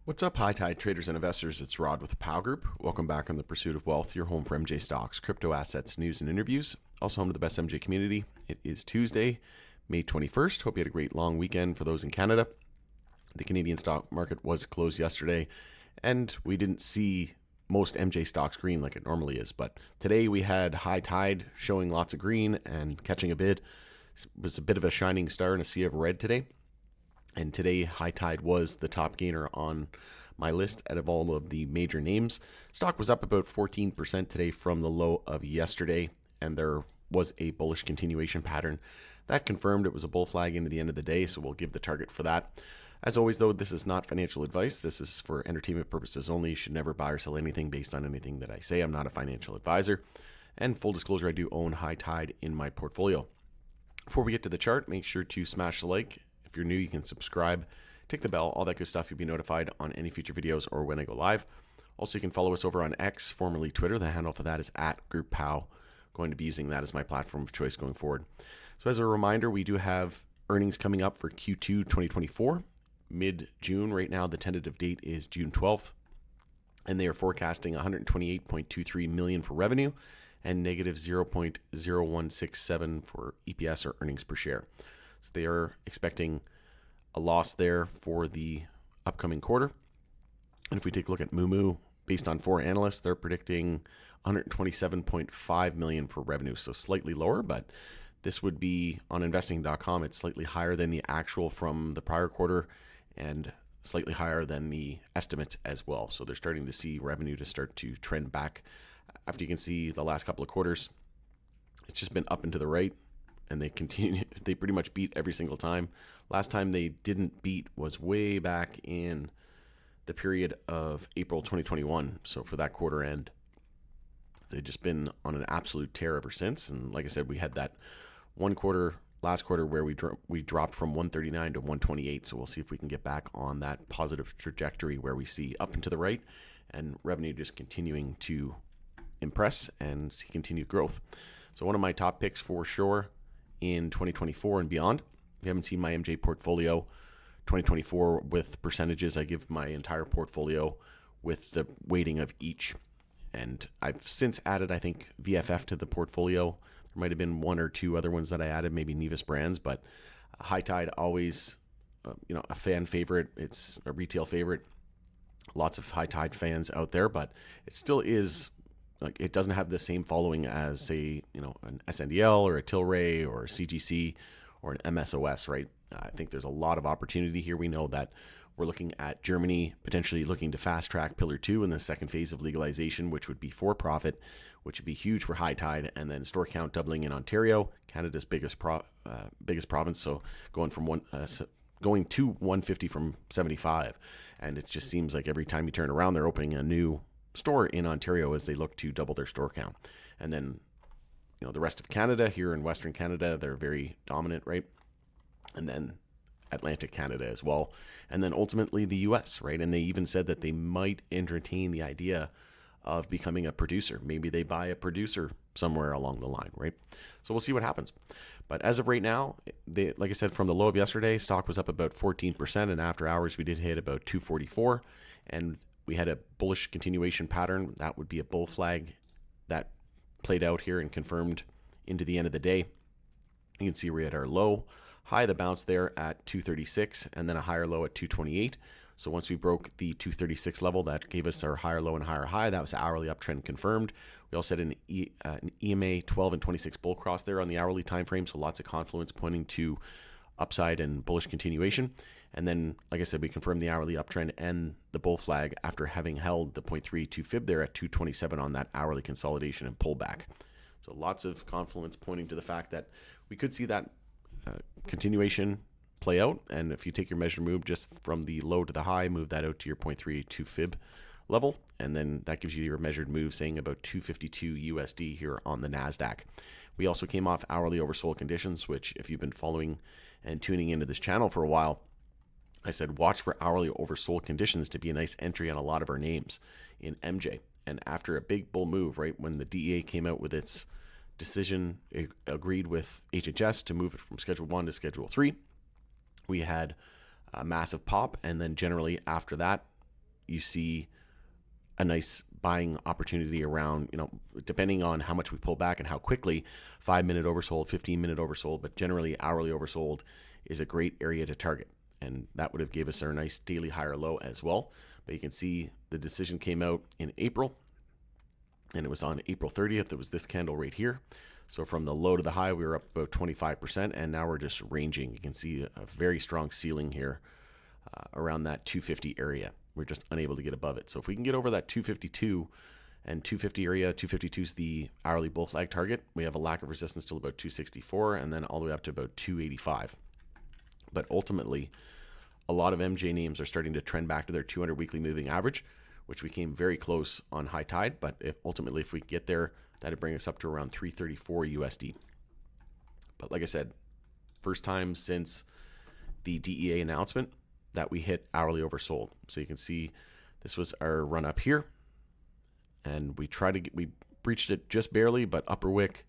What's up, high tide traders and investors? It's Rod with the Pow Group. Welcome back on The Pursuit of Wealth, your home for MJ stocks, crypto assets, news, and interviews. Also home to the best MJ community. It is Tuesday, May 21st. Hope you had a great long weekend for those in Canada. The Canadian stock market was closed yesterday, and we didn't see most MJ stocks green like it normally is. But today we had high tide showing lots of green and catching a bid. It was a bit of a shining star in a sea of red today. And today, high tide was the top gainer on my list out of all of the major names. Stock was up about 14% today from the low of yesterday, and there was a bullish continuation pattern that confirmed it was a bull flag into the end of the day, so we'll give the target for that. As always, though, this is not financial advice. This is for entertainment purposes only. You should never buy or sell anything based on anything that I say. I'm not a financial advisor. And full disclosure, I do own high tide in my portfolio. Before we get to the chart, make sure to smash the like. If you're new, you can subscribe, tick the bell, all that good stuff. You'll be notified on any future videos or when I go live. Also, you can follow us over on X, formerly Twitter. The handle for that is @GroupPow. Going to be using that as my platform of choice going forward. So as a reminder, we do have earnings coming up for Q2 2024, mid-June. Right now, the tentative date is June 12th, and they are forecasting $128.23 million for revenue and negative 0.0167 for EPS or earnings per share. So they are expecting a loss there for the upcoming quarter. And if we take a look at Moomoo, based on 4 analysts, they're predicting $127.5 million for revenue. So slightly lower, but this would be on investing.com. It's slightly higher than the actual from the prior quarter and slightly higher than the estimates as well. So they're starting to see revenue to start to trend back. After you can see the last couple of quarters, it's just been up and to the right. And they continue, they pretty much beat every single time. Last time they didn't beat was way back in the period of April 2021. So for that quarter end, they've just been on an absolute tear ever since. And like I said, we had that one quarter, last quarter, where we dropped from 139 to 128. So we'll see if we can get back on that positive trajectory where we see up and to the right and revenue just continuing to impress and see continued growth. So one of my top picks for sure in 2024 and beyond. If you haven't seen my MJ portfolio 2024 with percentages, I give my entire portfolio with the weighting of each. And I've since added, I think, VFF to the portfolio. There might have been one or two other ones that I added, maybe Nevis Brands, but High Tide always, a fan favorite. It's a retail favorite. Lots of High Tide fans out there, but it still is. Like, it doesn't have the same following as, say, an SNDL or a Tilray or a CGC or an MSOS, right? I think there's a lot of opportunity here. We know that we're looking at Germany potentially looking to fast track Pillar 2 in the second phase of legalization, which would be for profit, which would be huge for High Tide, and then store count doubling in Ontario, Canada's biggest province. So going to 150 from 75, and it just seems like every time you turn around, they're opening a new store in Ontario as they look to double their store count. And then the rest of Canada, here in Western Canada, they're very dominant, right? And then Atlantic Canada as well, and then ultimately the US, right? And they even said that they might entertain the idea of becoming a producer. Maybe they buy a producer somewhere along the line, right? So we'll see what happens. But as of right now, like I said, from the low of yesterday, stock was up about 14%, and after hours we did hit about 244, and we had a bullish continuation pattern. That would be a bull flag that played out here and confirmed into the end of the day. You can see we had our low, high, the bounce there at 236, and then a higher low at 228. So once we broke the 236 level, that gave us our higher low and higher high. That was hourly uptrend confirmed. We also had an EMA 12 and 26 bull cross there on the hourly time frame, so lots of confluence pointing to upside and bullish continuation. And then, like I said, we confirmed the hourly uptrend and the bull flag after having held the 0.32 fib there at 227 on that hourly consolidation and pullback. So lots of confluence pointing to the fact that we could see that continuation play out. And if you take your measured move just from the low to the high, move that out to your 0.32 fib level, and then that gives you your measured move saying about 252 USD here on the NASDAQ. We also came off hourly oversold conditions, which if you've been following and tuning into this channel for a while, I said watch for hourly oversold conditions to be a nice entry on a lot of our names in MJ. And after a big bull move, right, when the DEA came out with its decision, it agreed with HHS to move it from Schedule 1 to Schedule 3, we had a massive pop, and then generally after that, you see a nice buying opportunity around, depending on how much we pull back and how quickly, 5-minute oversold, 15-minute oversold, but generally hourly oversold is a great area to target. And that would have gave us our nice daily higher low as well. But you can see the decision came out in April, and it was on April 30th. It was this candle right here. So from the low to the high, we were up about 25%, and now we're just ranging. You can see a very strong ceiling here around that 250 area. We're just unable to get above it. So if we can get over that 252 and 250 area, 252 is the hourly bull flag target. We have a lack of resistance till about 264, and then all the way up to about 285. But ultimately, a lot of MJ names are starting to trend back to their 200 weekly moving average, which we came very close on high tide. But ultimately, if we get there, that'd bring us up to around 334 USD. But like I said, first time since the DEA announcement that we hit hourly oversold. So you can see this was our run up here, and we breached it just barely, but upper wick,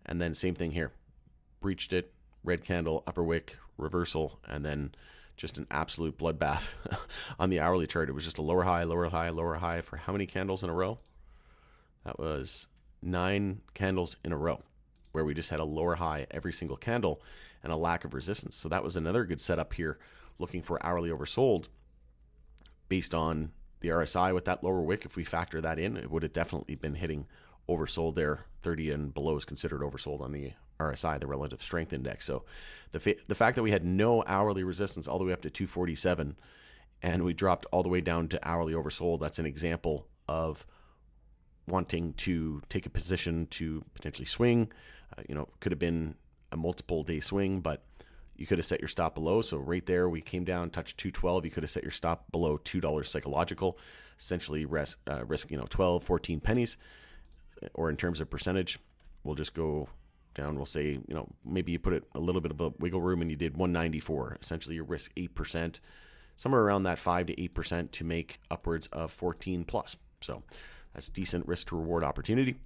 and then same thing here, breached it, red candle, upper wick, reversal, and then just an absolute bloodbath on the hourly chart. It was just a lower high, lower high, lower high for how many candles in a row? That was 9 candles in a row where we just had a lower high every single candle and a lack of resistance. So that was another good setup here, looking for hourly oversold based on the RSI with that lower wick. If we factor that in, it would have definitely been hitting oversold there. 30 and below is considered oversold on the RSI, the relative strength index. So the fact that we had no hourly resistance all the way up to 247 and we dropped all the way down to hourly oversold, that's an example of wanting to take a position to potentially swing. Could have been a multiple day swing, but you could have set your stop below. So right there, we came down, touched 212. You could have set your stop below $2 psychological, essentially risk 12, 14 pennies, or in terms of percentage, we'll just go down. We'll say, maybe you put it a little bit of a wiggle room and you did 194. Essentially, you risk 8%, somewhere around that 5 to 8% to make upwards of 14 plus. So that's decent risk to reward opportunity.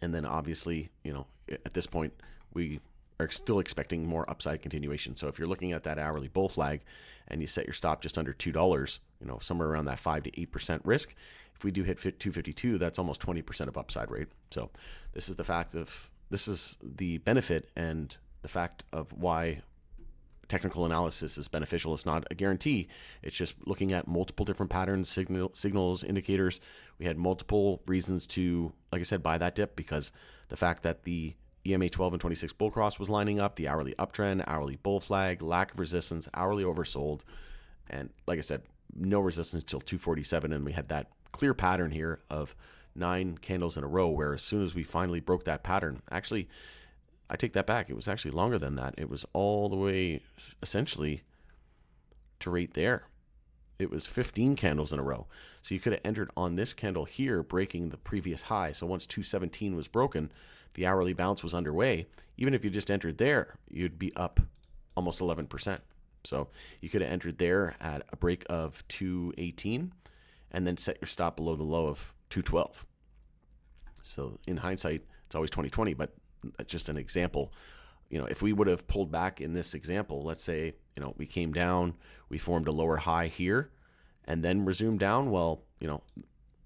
And then obviously, at this point, we are still expecting more upside continuation. So if you're looking at that hourly bull flag and you set your stop just under $2, somewhere around that 5 to 8% risk, if we do hit 252, that's almost 20% of upside rate. So this is the benefit and the fact of why technical analysis is beneficial. It's not a guarantee. It's just looking at multiple different patterns, signals, indicators. We had multiple reasons to, like I said, buy that dip, because the fact that the EMA 12 and 26 bull cross was lining up, the hourly uptrend, hourly bull flag, lack of resistance, hourly oversold, and like I said, no resistance until 247, and we had that clear pattern here of 9 candles in a row, where as soon as we finally broke that pattern, actually, I take that back, it was actually longer than that. It was all the way essentially to right there. It was 15 candles in a row. So you could have entered on this candle here, breaking the previous high. So once 217 was broken, the hourly bounce was underway. Even if you just entered there, you'd be up almost 11%. So you could have entered there at a break of 218 and then set your stop below the low of 212. So in hindsight, it's always 20/20, but that's just an example. If we would have pulled back in this example, let's say, we came down, we formed a lower high here and then resumed down,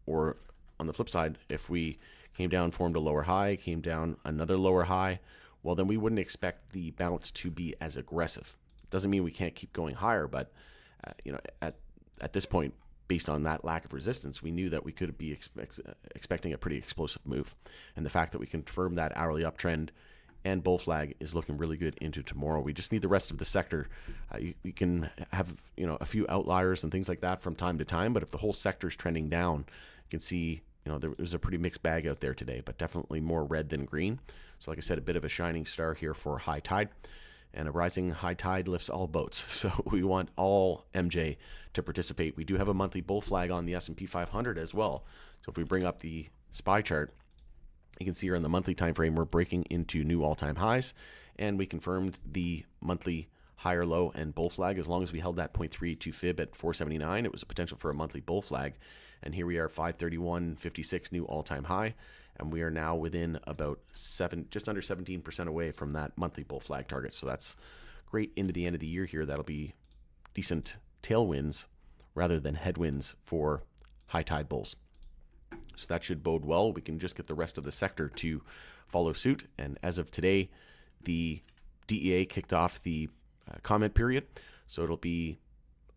or on the flip side, if we came down, formed a lower high, came down another lower high, well, then we wouldn't expect the bounce to be as aggressive. Doesn't mean we can't keep going higher, but at this point, based on that lack of resistance, we knew that we could be expecting a pretty explosive move. And the fact that we confirmed that hourly uptrend and bull flag is looking really good into tomorrow. We just need the rest of the sector. You can have a few outliers and things like that from time to time, but if the whole sector is trending down, you can see there was a pretty mixed bag out there today, but definitely more red than green. So like I said, a bit of a shining star here for high tide. And a rising high tide lifts all boats. So we want all MJ to participate. We do have a monthly bull flag on the S&P 500 as well. So if we bring up the SPY chart, you can see here on the monthly time frame, we're breaking into new all-time highs. And we confirmed the monthly higher low and bull flag. As long as we held that 0.32 fib at 479, it was a potential for a monthly bull flag. And here we are, 531.56 new all-time high. And we are now within about just under 17% away from that monthly bull flag target. So that's great into the end of the year here. That'll be decent tailwinds rather than headwinds for high tide bulls. So that should bode well. We can just get the rest of the sector to follow suit. And as of today, the DEA kicked off the comment period. So it'll be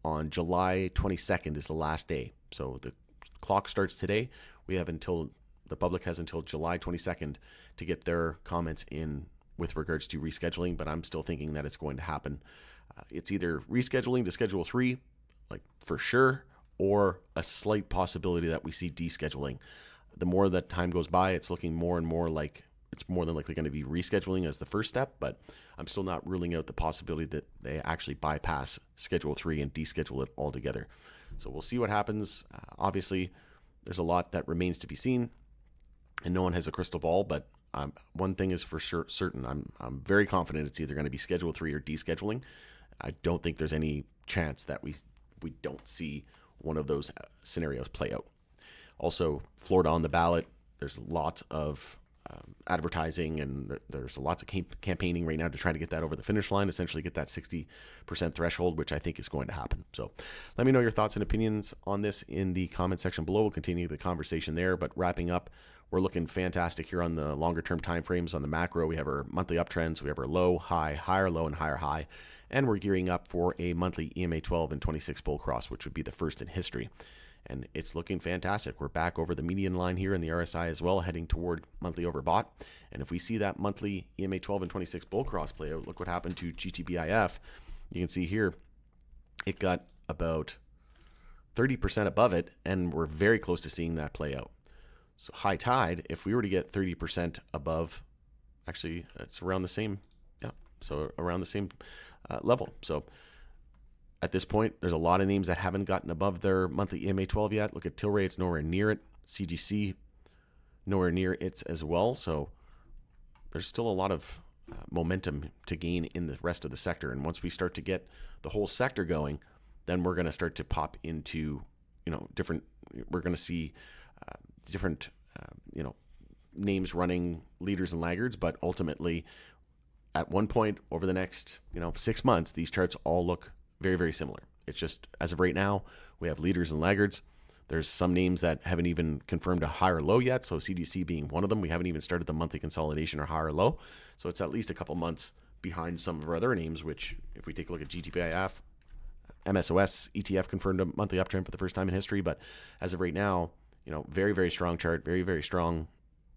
on July 22nd is the last day. So the clock starts today. The public has until July 22nd to get their comments in with regards to rescheduling, but I'm still thinking that it's going to happen. It's either rescheduling to Schedule 3, like for sure, or a slight possibility that we see descheduling. The more that time goes by, it's looking more and more like it's more than likely going to be rescheduling as the first step, but I'm still not ruling out the possibility that they actually bypass Schedule 3 and deschedule it altogether. So we'll see what happens. Obviously, there's a lot that remains to be seen, and no one has a crystal ball, but one thing is for sure certain. I'm very confident it's either going to be Schedule 3 or descheduling. I don't think there's any chance that we don't see one of those scenarios play out. Also, Florida on the ballot. There's lots of advertising, and there's lots of campaigning right now to try to get that over the finish line, essentially get that 60% threshold, which I think is going to happen. So let me know your thoughts and opinions on this in the comment section below. We'll continue the conversation there, but wrapping up, we're looking fantastic here on the longer term time frames. On the macro, we have our monthly uptrends, we have our low, high, higher low, and higher high, and we're gearing up for a monthly EMA 12 and 26 bull cross, which would be the first in history. And it's looking fantastic. We're back over the median line here in the RSI as well, heading toward monthly overbought. And if we see that monthly EMA 12 and 26 bull cross play out, look what happened to GTBIF. You can see here, it got about 30% above it, and we're very close to seeing that play out. So high tide, if we were to get 30% above, actually, it's around the same, so around the same level. So at this point, there's a lot of names that haven't gotten above their monthly EMA 12 yet. Look at Tilray, it's nowhere near it. CGC, nowhere near it as well. So there's still a lot of momentum to gain in the rest of the sector. And once we start to get the whole sector going, then we're going to start to pop into, we're going to see different, names running leaders and laggards. But ultimately, at one point over the next, 6 months, these charts all look very, very similar. It's just, as of right now, we have leaders and laggards. There's some names that haven't even confirmed a higher low yet, so CDC being one of them. We haven't even started the monthly consolidation or higher low, so it's at least a couple months behind some of our other names, which, if we take a look at GTPIF, MSOS, ETF confirmed a monthly uptrend for the first time in history, but as of right now, very, very strong chart, very, very strong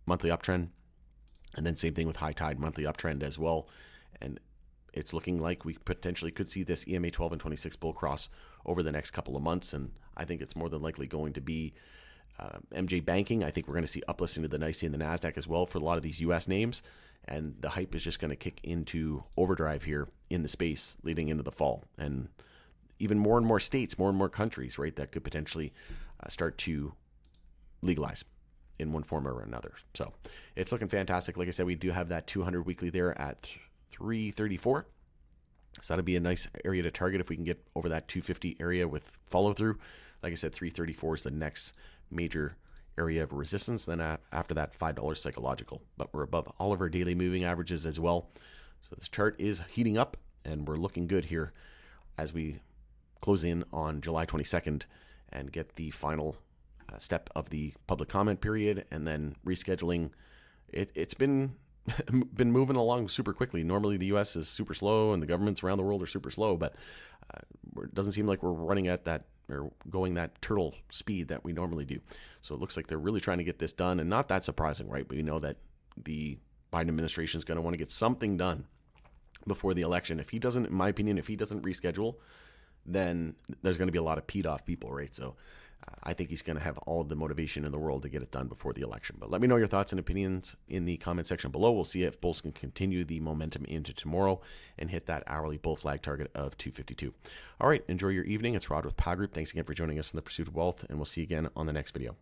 monthly uptrend, and then same thing with high tide, monthly uptrend as well, and it's looking like we potentially could see this EMA 12 and 26 bull cross over the next couple of months. And I think it's more than likely going to be MJ banking. I think we're going to see uplisting to the NYSE and the NASDAQ as well for a lot of these U.S. names. And the hype is just going to kick into overdrive here in the space leading into the fall. And even more and more states, more and more countries, right, that could potentially start to legalize in one form or another. So it's looking fantastic. Like I said, we do have that 200 weekly there at 334. So that'd be a nice area to target if we can get over that 250 area with follow through. Like I said, 334 is the next major area of resistance. Then after that, $5 psychological. But we're above all of our daily moving averages as well. So this chart is heating up, and we're looking good here as we close in on July 22nd and get the final step of the public comment period, and then rescheduling. It's been moving along super quickly. Normally the US is super slow and the governments around the world are super slow, but it doesn't seem like we're running at that or going that turtle speed that we normally do. So it looks like they're really trying to get this done, and not that surprising, right? We know that the Biden administration is going to want to get something done before the election. If he doesn't, in my opinion, if he doesn't reschedule, then there's going to be a lot of peed off people, right? So I think he's going to have all the motivation in the world to get it done before the election. But let me know your thoughts and opinions in the comment section below. We'll see if bulls can continue the momentum into tomorrow and hit that hourly bull flag target of 252. All right, enjoy your evening. It's Rod with Power Group. Thanks again for joining us in the pursuit of wealth, and we'll see you again on the next video.